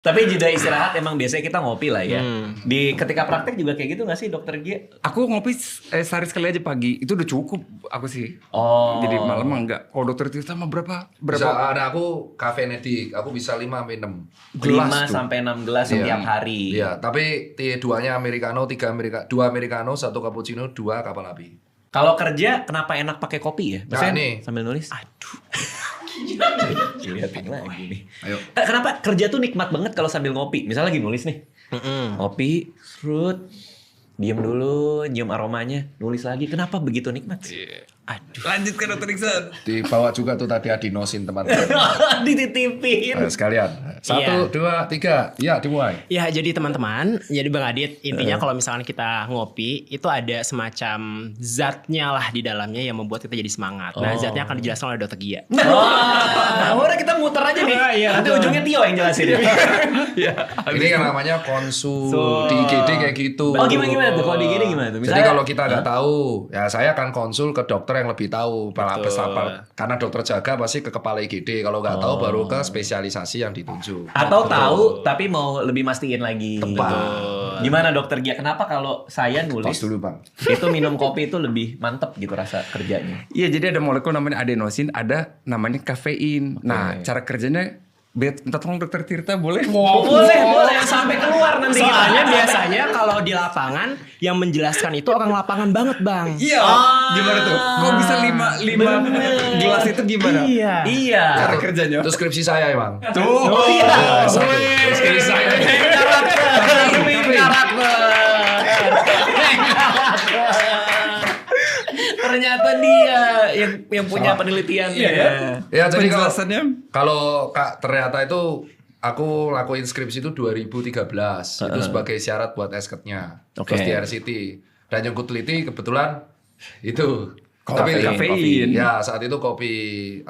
Tapi jeda istirahat emang biasanya kita ngopi lah ya. Di ketika praktek juga kayak gitu gak sih Dokter Gia? Aku ngopi sehari sekali aja pagi. Itu udah cukup aku sih. Oh. Jadi malam enggak. Kalau Dokter Tirta mah berapa? Bisa ada aku cafe nedik, aku bisa 5 sampai 6 5 sampai 6 gelas setiap hari. Iya, tapi 2-nya americano, 2 americano, 1 cappuccino, 2 kapal api. Kalau kerja kenapa enak pakai kopi ya? Maksudnya nih. sambil nulis. Aduh. Lihatin lagi nih. Ayo. Kenapa kerja tuh nikmat banget kalau sambil ngopi? Misalnya lagi nulis nih. Ngopi, serut, diem dulu, nyium aromanya, nulis lagi. Kenapa begitu nikmat? Aduh. Lanjut ke Dokter Iksan. Dibawa juga tuh tadi adinosin teman-teman. Dititipin. Ayo sekalian. 1, 2, 3. Ya, dimulai. Ya, jadi teman-teman, jadi Bang Adit, intinya kalau misalkan kita ngopi, itu ada semacam zatnya lah di dalamnya yang membuat kita jadi semangat. Nah, zatnya akan dijelaskan oleh Dokter Gia. Udah kita muter aja nih. Nanti ujungnya Tio yang jelasin. Ini yang namanya konsul di IGD kayak gitu. Oh gimana tuh? Kalau di gini gimana tuh? Jadi kalau kita nggak tahu, ya saya akan konsul ke dokter yang lebih tahu. Karena dokter jaga pasti ke kepala IGD. Kalau nggak tahu baru ke spesialisasi yang ditunjuk. Atau tahu tapi mau lebih mastiin lagi. Tepat. Gimana Dokter Gia? Kenapa kalau saya Tos nulis dulu bang. itu minum kopi itu lebih mantep gitu rasa kerjanya? Iya, jadi ada molekul namanya adenosin, ada namanya kafein. Nah, cara kerjanya minta tolong Dokter Tirta boleh? Boleh sampai keluar nanti. Soalnya biasanya kalau di lapangan, yang menjelaskan itu orang lapangan banget, Bang. Iya. Gimana tuh? Kok bisa 5 gelas itu gimana? Iya. Cara kerjanya. Itu skripsi saya emang. Tuh. Iya. Itu skripsi saya. Ternyata dia yang punya penelitiannya. Ya jadi Penjelasannya. kalau Kak ternyata itu aku lakuin skripsi itu 2013 itu sebagai syarat buat esketnya. Oke. Terus di RCT dan yang ku teliti kebetulan itu Kafein. Ya saat itu kopi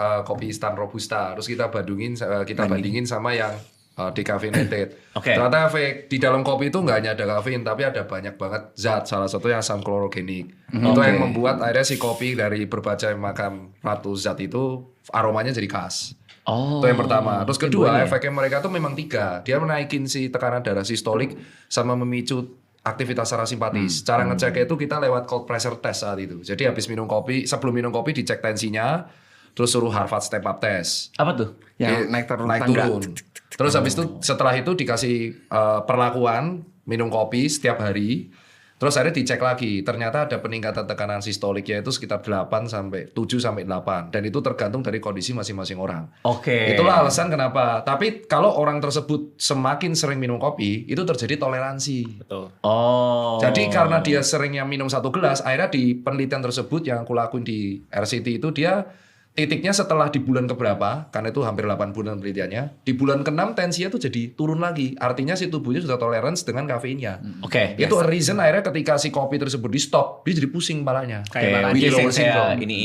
instan robusta. Terus kita bandingin sama yang decaffeinated. Oke. Ternyata di dalam kopi itu nggak hanya ada kafein tapi ada banyak banget zat. Salah satunya asam klorogenik. Itu yang membuat akhirnya si kopi dari berbagai macam ratus zat itu aromanya jadi khas. Oh. Itu yang pertama. Terus kedua, efeknya mereka tuh memang 3. Dia menaikin si tekanan darah sistolik sama memicu aktivitas parasimpatis. Cara ngeceknya itu kita lewat cold pressure test saat itu. Jadi habis minum kopi, sebelum minum kopi dicek tensinya, terus suruh Harvard step up test. Apa tuh? Yang naik turun. Terus habis itu setelah itu dikasih perlakuan minum kopi setiap hari. Terus akhirnya dicek lagi, ternyata ada peningkatan tekanan sistoliknya itu sekitar 7 sampai 8 dan itu tergantung dari kondisi masing-masing orang. Oke. Itulah alasan kenapa. Tapi kalau orang tersebut semakin sering minum kopi, itu terjadi toleransi. Betul. Oh. Jadi karena dia seringnya minum 1 gelas, akhirnya di penelitian tersebut yang aku lakuin di RCT itu dia titiknya setelah di bulan keberapa, karena itu hampir 8 bulan penelitiannya, di bulan ke-6 tensinya tuh jadi turun lagi. Artinya si tubuhnya sudah tolerance dengan kafeinnya. Oke. Itu reason akhirnya ketika si kopi tersebut di stop, dia jadi pusing kepalanya. Kayak Bang Which is yang Adit saya syndrome. ini.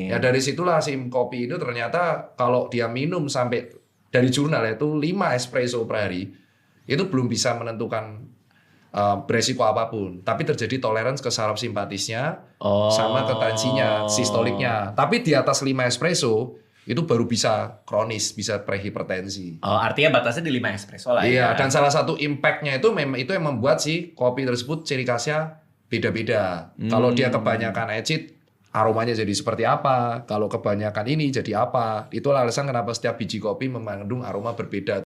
Ya dari situlah si kopi itu ternyata kalau dia minum sampai dari jurnal itu 5 espresso per hari, itu belum bisa menentukan beresiko apapun, tapi terjadi tolerance ke saraf simpatisnya sama ke tensinya, sistoliknya. Tapi di atas 5 espresso itu baru bisa kronis, bisa prehipertensi. Oh, artinya batasnya di 5 espresso lah Iya, ya. dan salah satu impactnya itu memang itu yang membuat si kopi tersebut ciri khasnya beda-beda. Kalau dia kebanyakan acid, aromanya jadi seperti apa? Kalau kebanyakan ini jadi apa? Itulah alasan kenapa setiap biji kopi mengandung aroma berbeda.